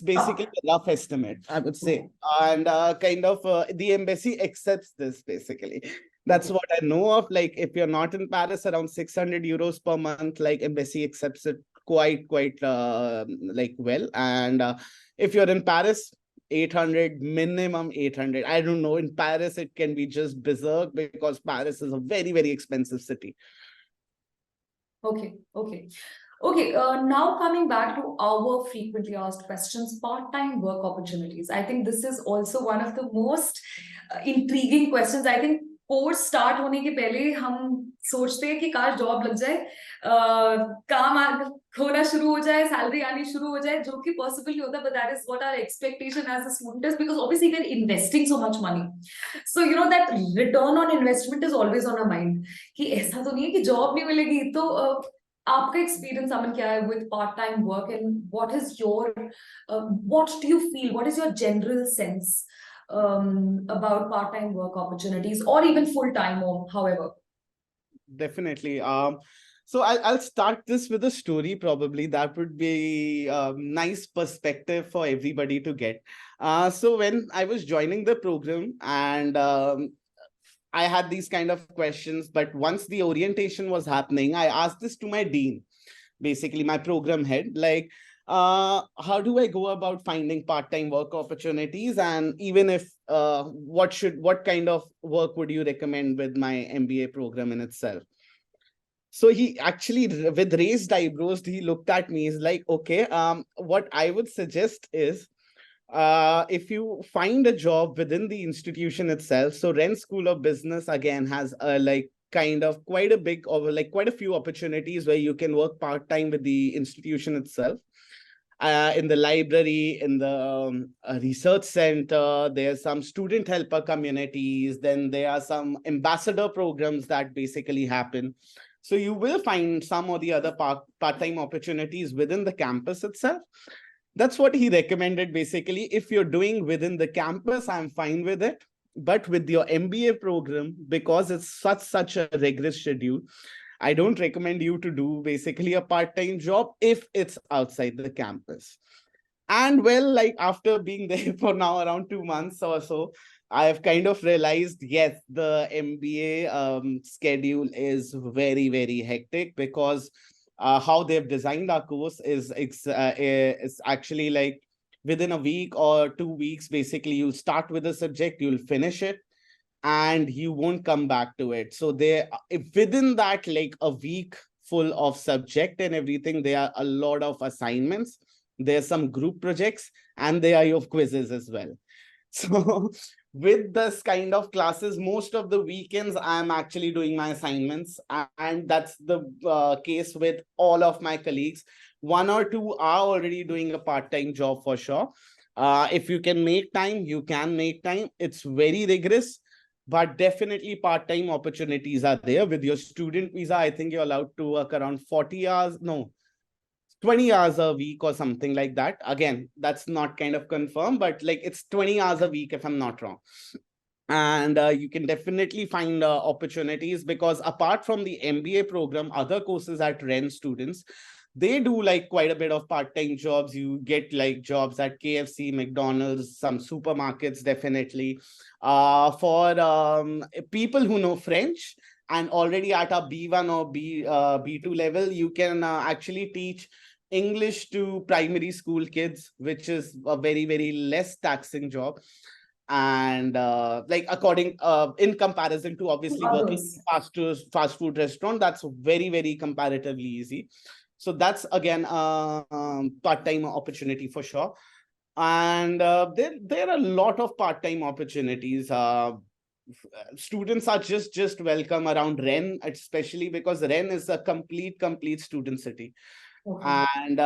basically a rough estimate, I would say. And kind of the embassy accepts this basically. That's what I know of. Like if you're not in Paris, around 600 euros per month, like embassy accepts it quite like well. And if you're in Paris, 800, minimum 800. I don't know. In Paris, it can be just berserk because Paris is a very expensive city. Okay. Now coming back to our frequently asked questions, part-time work opportunities. I think this is also one of the most intriguing questions. I think course start होने के पहले हम सोचते हैं कि काश job लग जाए, काम होना शुरू हो जाए, सैलरी आनी शुरू हो जाए, जो कि पॉसिबल नहीं होता, but that is what our expectation as a student is, because obviously we're investing so much money. So you know that return on investment is always on our mind कि ऐसा तो नहीं है कि जॉब नहीं मिलेगी. तो आपका एक्सपीरियंस अमन क्या है with part time work, and what is your what do you feel, what is your general sense about part-time work opportunities, or even full-time, or however? Definitely. So I'll start this with a story. Probably that would be a nice perspective for everybody to get. So when I was joining the program, and I had these kind of questions, but once the orientation was happening, I asked this to my dean, basically my program head, like, how do I go about finding part-time work opportunities? And even if, what kind of work would you recommend with my MBA program in itself? So he actually, with raised eyebrows, he looked at me. He's like, okay, what I would suggest is, if you find a job within the institution itself, so Rennes School of Business again has like kind of quite a big, or like quite a few opportunities where you can work part-time with the institution itself. In the library, in the research center, there's some student helper communities, then there are some ambassador programs that basically happen. So you will find some or the other part-time opportunities within the campus itself. That's what he recommended basically. If you're doing within the campus, I'm fine with it. But with your MBA program, because it's such a rigorous schedule, I don't recommend you to do basically a part-time job if it's outside the campus. And well, like after being there for now around 2 months or so, I have kind of realized, yes, the MBA schedule is very hectic, because how they've designed our course is actually like within a week or 2 weeks, basically you'll start with a subject, you'll finish it. and you won't come back to it. So within that, like a week full of subject and everything, there are a lot of assignments. There's some group projects, and there are your quizzes as well. So with this kind of classes, most of the weekends I'm actually doing my assignments, and that's the case with all of my colleagues. One or two are already doing a part-time job for sure. If you can make time, you can make time. It's very rigorous, but definitely part-time opportunities are there. With your student visa, I think you're allowed to work around 40 hours, no, 20 hours a week or something like that. Again, that's not kind of confirmed, but like it's 20 hours a week if I'm not wrong. And you can definitely find opportunities, because apart from the MBA program, other courses at Rennes students, they do like quite a bit of part-time jobs. You get like jobs at KFC, McDonald's, some supermarkets, definitely. For people who know French and already at a B1 or B2 level, you can actually teach English to primary school kids, which is a very, very less taxing job. And like according in comparison to obviously working in Others. fast food restaurant, that's very, very comparatively easy. So that's again part-time opportunity for sure. And there are a lot of part-time opportunities. Students are just welcome around Rennes, especially because Rennes is a complete student city. Okay. And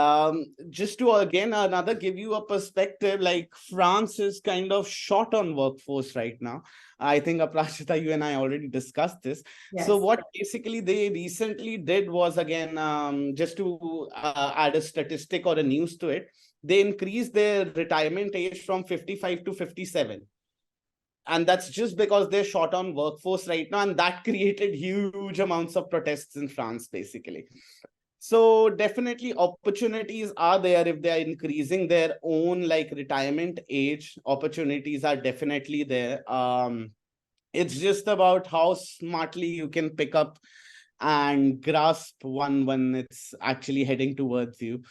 just to again another give you a perspective, like France is kind of short on workforce right now. I think Aprashita, you and I already discussed this. So Yes. what basically they recently did was, again, just to add a statistic or a news to it, they increased their retirement age from 55 to 57. And that's just because they're short on workforce right now, and that created huge amounts of protests in France, basically. So definitely opportunities are there. If they are increasing their own like retirement age, opportunities are definitely there. It's just about how smartly you can pick up and grasp one when it's actually heading towards you.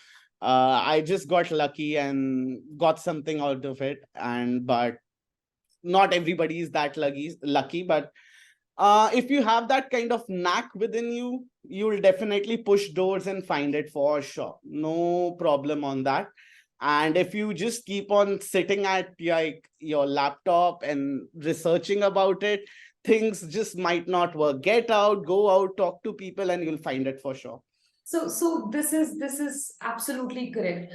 I just got lucky and got something out of it, and but not everybody is that lucky. But if you have that kind of knack within you, you'll definitely push doors and find it for sure. No problem on that. And if you just keep on sitting at like your laptop and researching about it, things just might not work. Get out, go out, talk to people, and you'll find it for sure. So this is absolutely correct.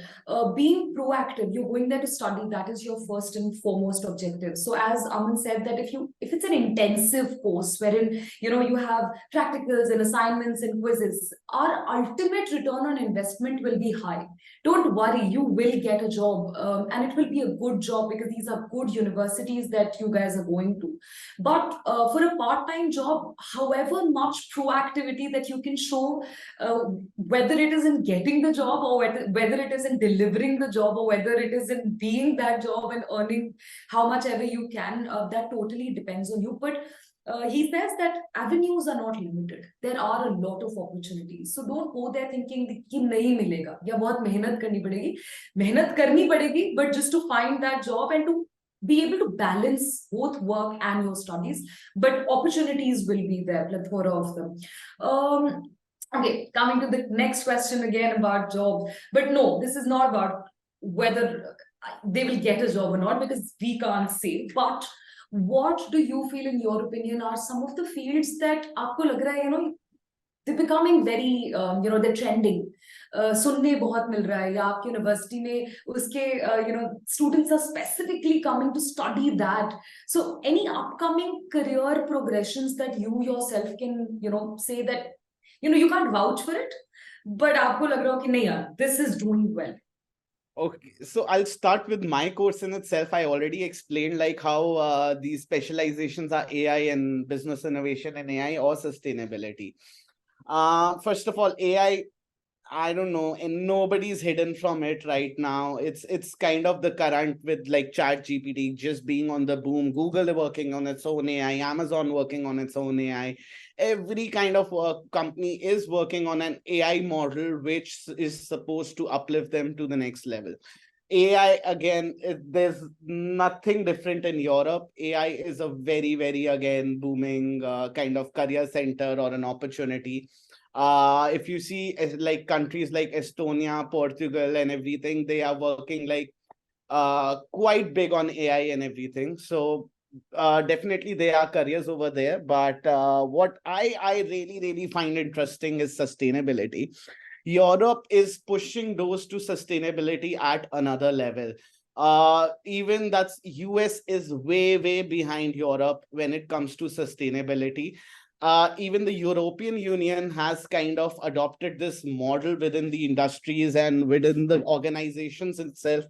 Being proactive, you're going there to study. That is your first and foremost objective. So as Aman said, that if it's an intensive course wherein you have practicals and assignments and quizzes, our ultimate return on investment will be high. Don't worry, you will get a job, and it will be a good job because these are good universities that you guys are going to. But for a part-time job, however much proactivity that you can show, whether it is in getting the job or whether it is in delivering the job or whether it is in being that job and earning how much ever you can, that totally depends on you. But he says that avenues are not limited. There are a lot of opportunities. So don't go there thinking कि नहीं मिलेगा या बहुत मेहनत करनी पड़ेगी. मेहनत करनी पड़ेगी, but just to find that job and to be able to balance both work and your studies. But opportunities will be there, plethora of them. Okay, coming to the next question again about jobs. But no, this is not about whether they will get a job or not, because we can't say. But what do you feel, in your opinion, are some of the fields that आपको लग रहा है, they're becoming very, they're trending. सुनने बहुत मिल रहा है, या आपकी यूनिवर्सिटी में उसके students are specifically coming to study that. So any upcoming career progressions that you yourself can say that you can't vouch for it, but आपको लग रहा हो कि नहीं यार, this is doing well. Okay, so I'll start with my course in itself. I already explained like how these specializations are AI and business innovation and AI or sustainability. First of all, AI, I don't know, and nobody's hidden from it right now. It's kind of the current with like Chat GPT just being on the boom. Google working on its own AI, Amazon working on its own AI. Every kind of company is working on an AI model which is supposed to uplift them to the next level. AI, again, there's nothing different in Europe. AI is a very, very, again, booming kind of career center or an opportunity. If you see like countries like Estonia, Portugal, and everything, they are working like quite big on AI and everything. So definitely there are careers over there. But what I really, really find interesting is sustainability. Europe is pushing those to sustainability at another level. Even that's US is way, way behind Europe when it comes to sustainability. Even the European Union has kind of adopted this model within the industries and within the organizations itself,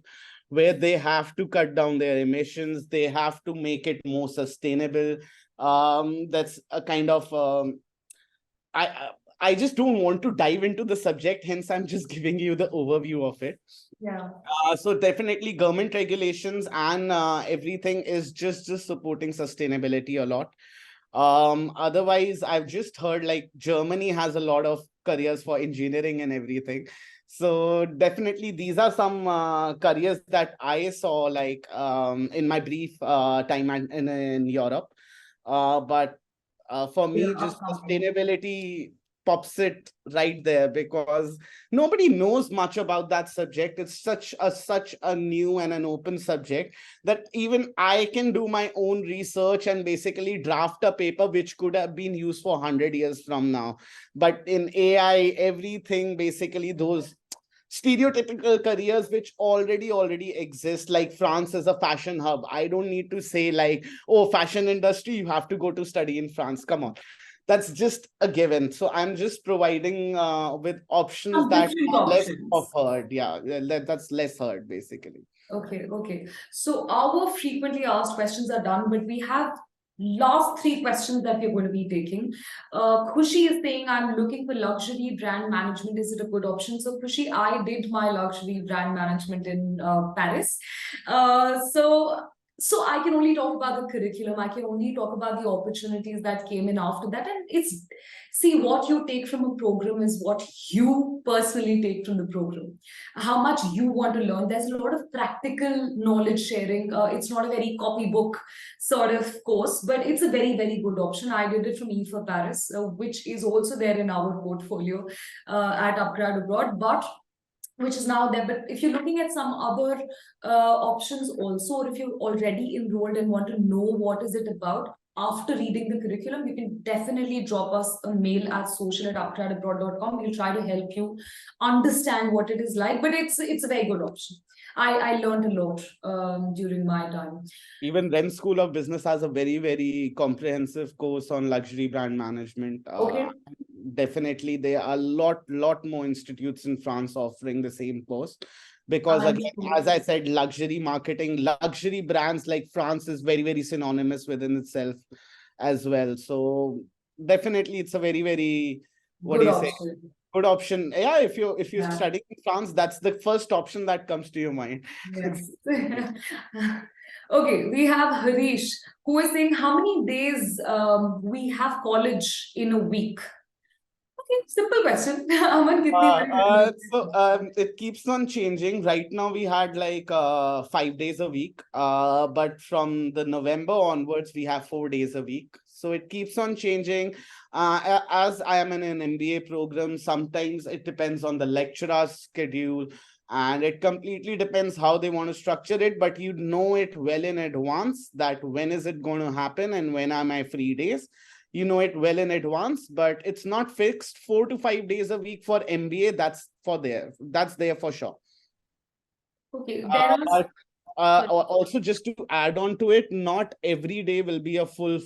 where they have to cut down their emissions, they have to make it more sustainable. That's a kind of I I just don't want to dive into the subject, hence I'm just giving you the overview of it. Yeah. So definitely government regulations and everything is just supporting sustainability a lot. Otherwise, I've just heard like Germany has a lot of careers for engineering and everything. So definitely these are some careers that I saw like in my brief time in Europe. But for Yeah, me, just upcoming. sustainability pops it right there because nobody knows much about that subject. It's such a new and an open subject that even I can do my own research and basically draft a paper which could have been used for 100 years from now. But in AI, everything basically those stereotypical careers which already exist, like France is a fashion hub. I don't need to say like, oh, fashion industry, you have to go to study in France. Come on, that's just a given. So I'm just providing with options Some that different are less of options. heard. Yeah, that's less heard basically. Okay, okay. So our frequently asked questions are done, but we have last three questions that we're going to be taking. Khushi is saying, I'm looking for luxury brand management. Is it a good option? So Khushi, I did my luxury brand management in Paris. So I can only talk about the curriculum. I can only talk about the opportunities that came in after that. And it's, see, what you take from a program is what you personally take from the program, how much you want to learn. There's a lot of practical knowledge sharing. It's not a very copybook sort of course, but it's a very, very good option. I did it from E for Paris, which is also there in our portfolio at Upgrad Abroad, but which is now there. But if you're looking at some other options also, or if you're already enrolled and want to know what is it about, after reading the curriculum, you can definitely drop us a mail at social@upgradabroad.com. We'll try to help you understand what it is like. But it's a very good option. I learned a lot during my time. Even Rennes School of Business has a very, very comprehensive course on luxury brand management. Okay. Definitely, there are a lot more institutes in France offering the same course. Because I'm again, sure. as I said, luxury marketing, luxury brands like France is very, very synonymous within itself as well. So definitely, it's a very, very, what do Good you say? option. Good option. Yeah, if you're Yeah. studying in France, that's the first option that comes to your mind. Yes. Okay, we have Harish who is saying how many days we have college in a week. Okay, simple question. Aman, kitni badi hai? It keeps on changing. Right now, we had like 5 days a week. But from the November onwards, we have 4 days a week. So it keeps on changing. As I am in an MBA program, sometimes it depends on the lecturer's schedule, and it completely depends how they want to structure it. But you know it well in advance that when is it going to happen and when are my free days. You know it well in advance, but it's not fixed. 4 to 5 days a week for MBA, that's there for sure. Okay, there uh, are. but, Sorry. Also, just to add on to it, not every day will be a full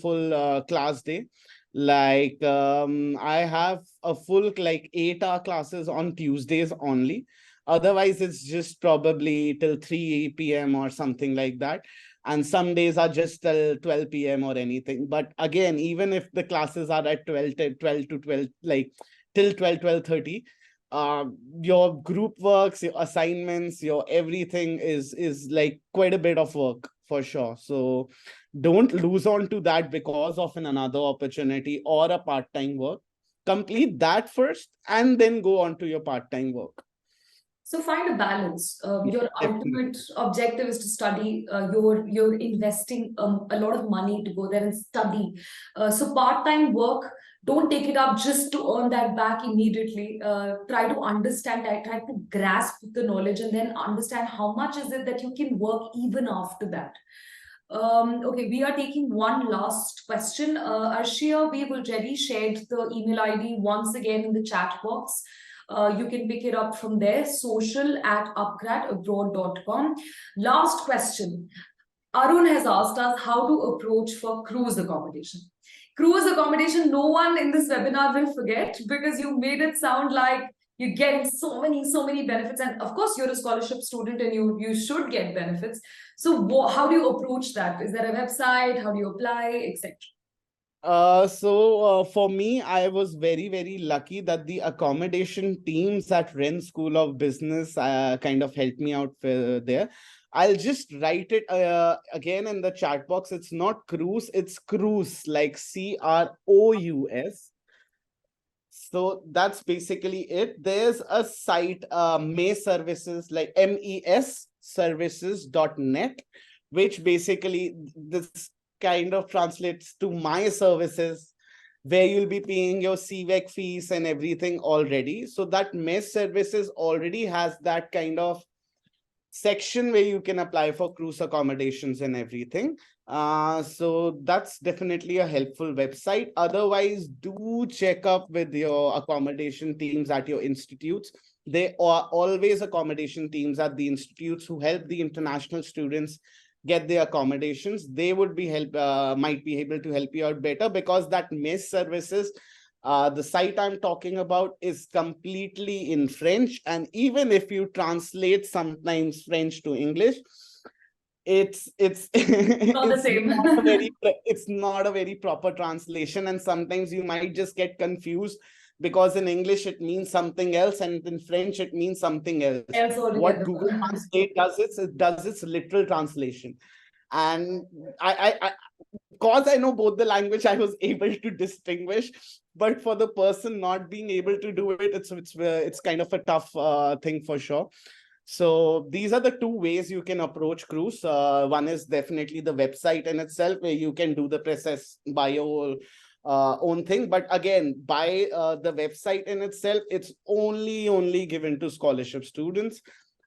class day. Like I have a full like 8 hour classes on Tuesdays only. Otherwise, it's just probably till 3 p.m. or something like that. And some days are just till 12 p.m. or anything. But again, even if the classes are at 12 to 12, like till 12:30, your group works, your assignments, your everything is like quite a bit of work for sure. So don't lose on to that because of another opportunity or a part-time work. Complete that first and then go on to your part-time work. So find a balance. Your Definitely. ultimate objective is to study. You're investing a lot of money to go there and study. So part-time work, don't take it up just to earn that back immediately. Try to understand, try to grasp the knowledge, and then understand how much is it that you can work even after that. Okay, we are taking one last question. Arshia, we've already shared the email ID once again in the chat box. You can pick it up from there, social@upgraduabroad.com. Last question. Arun has asked us how to approach for cruise accommodation. Cruise accommodation, no one in this webinar will forget, because you made it sound like you're getting so many benefits. And of course, you're a scholarship student and you should get benefits. So how do you approach that? Is there a website? How do you apply, etc.? For me, I was very lucky that the accommodation teams at Rennes School of Business kind of helped me out there. I'll just write it again in the chat box. It's not cruise, it's CRUS, like CROUS. So that's basically it. There's a site, MES services, like MES services.net, which basically this kind of translates to my services, where you'll be paying your CVEC fees and everything already. So that MES services already has that kind of section where you can apply for cruise accommodations and everything. So that's definitely a helpful website. Otherwise, do check up with your accommodation teams at your institutes. There are always accommodation teams at the institutes who help the international students get their accommodations. They would be might be able to help you out better, because that MES services, the site I'm talking about, is completely in French. And even if you translate sometimes French to English, it's Not the same. it's not a very proper translation. And sometimes you might just get confused, because in English it means something else, and in French it means something else. What Google Translate does is it does its literal translation. And because I know both the language, I was able to distinguish. But for the person not being able to do it, it's kind of a tough thing for sure. So these are the two ways you can approach cruise. One is definitely the website in itself, where you can do the process by your own thing. But again, by the website in itself, it's only given to scholarship students.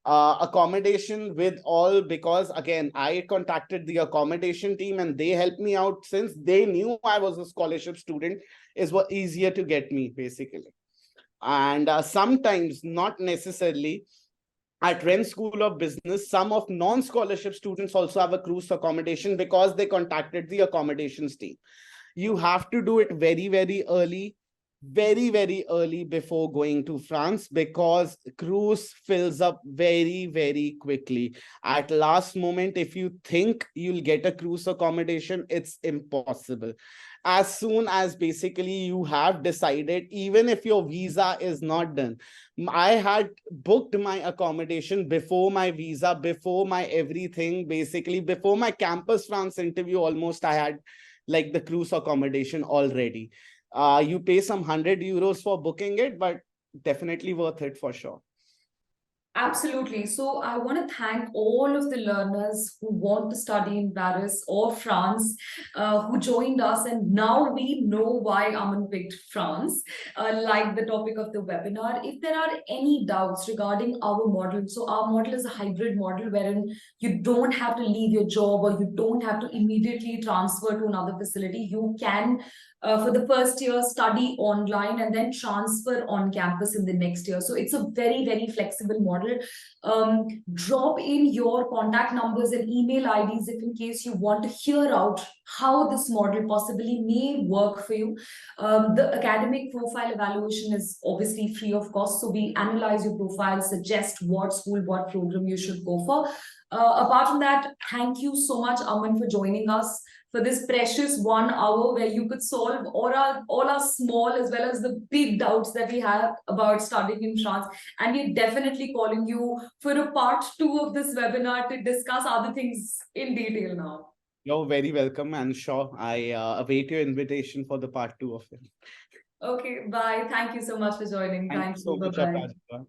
Accommodation with all, because again, I contacted the accommodation team and they helped me out, since they knew I was a scholarship student, is what easier to get me basically. And sometimes, not necessarily, at Rennes School of Business, some of non-scholarship students also have a cruise accommodation, because they contacted the accommodations team. You have to do it very early, very early before going to France, because cruise fills up very quickly. At last moment, if you think you'll get a cruise accommodation, it's impossible. As soon as basically you have decided, even if your visa is not done. I had booked my accommodation before my visa, before my everything, basically before my Campus France interview. Almost I had like the cruise accommodation already. You pay some €100 for booking it, but definitely worth it for sure. Absolutely. So I want to thank all of the learners who want to study in Paris or France, who joined us. And now we know why Aman picked France, like the topic of the webinar. If there are any doubts regarding our model, so our model is a hybrid model wherein you don't have to leave your job, or you don't have to immediately transfer to another facility. You can, for the first year, study online and then transfer on campus in the next year. So it's a very flexible model. Drop in your contact numbers and email IDs if in case you want to hear out how this model possibly may work for you. The academic profile evaluation is obviously free of cost. So we analyze your profile, suggest what school, what program you should go for. Apart from that, thank you so much, Aman, for joining us for this precious 1 hour where you could solve all our small as well as the big doubts that we have about studying in France. And we're definitely calling you for a part 2 of this webinar to discuss other things in detail now. You're very welcome, and sure, I await your invitation for the part 2 of it. Okay, bye. Thank you so much for joining. Thank you so much, Bye-bye. Apajita.